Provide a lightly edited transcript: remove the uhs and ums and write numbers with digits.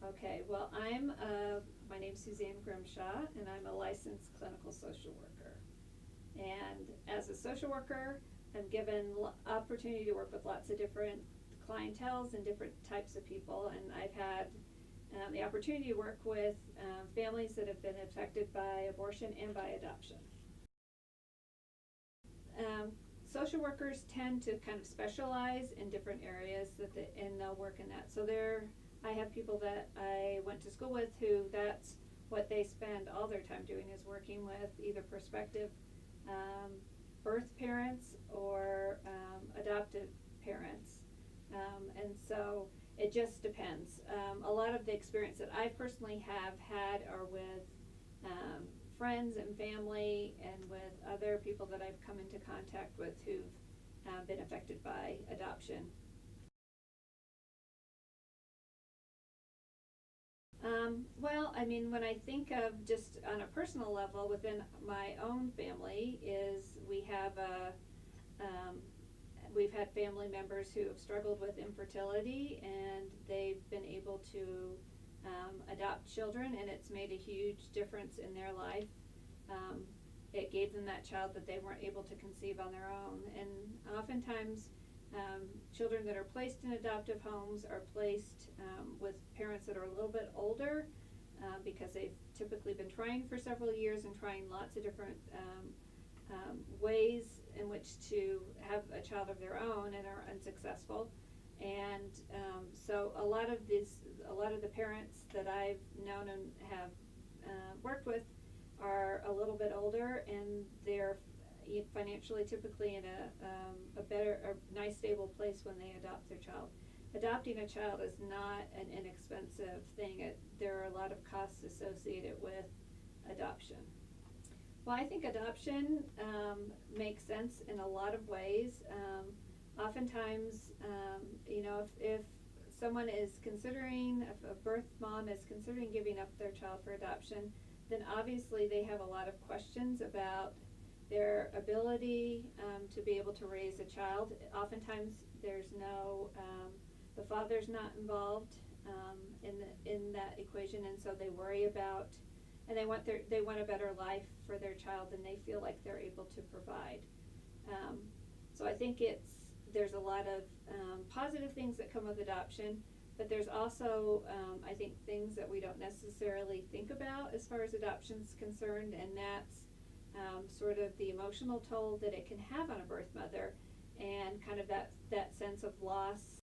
Okay, well, my name's Suzanne Grimshaw, and I'm a licensed clinical social worker. And as a social worker, I'm given opportunity to work with lots of different clienteles and different types of people, and I've had the opportunity to work with families that have been affected by abortion and by adoption. Social workers tend to kind of specialize in different areas and they'll work in that. So I have people that I went to school with who that's what they spend all their time doing, is working with either prospective birth parents or adopted parents. And so it just depends. A lot of the experience that I personally have had are with friends and family and with other people that I've come into contact with who've been affected by adoption. Well, I mean, when I think of just on a personal level within my own family, is we've had family members who have struggled with infertility, and they've been able to adopt children, and it's made a huge difference in their life. It gave them that child that they weren't able to conceive on their own, and oftentimes children that are placed in adoptive homes are placed with parents that are a little bit older because they've typically been trying for several years and trying lots of different ways in which to have a child of their own and are unsuccessful. And so a lot of the parents that I've known and have worked with are a little bit older, and they're financially typically in a nice stable place when they adopt their child. Adopting a child is not an inexpensive thing. There are a lot of costs associated with adoption. Well, I think adoption makes sense in a lot of ways. Oftentimes, if someone is considering, if a birth mom is considering giving up their child for adoption, then obviously they have a lot of questions about their ability to be able to raise a child. Oftentimes the father's not involved in that equation, and so they worry about, and they want a better life for their child than they feel like they're able to provide. So I think there's a lot of positive things that come with adoption, but there's also I think things that we don't necessarily think about as far as adoption's concerned, and that's sort of the emotional toll that it can have on a birth mother, and kind of that sense of loss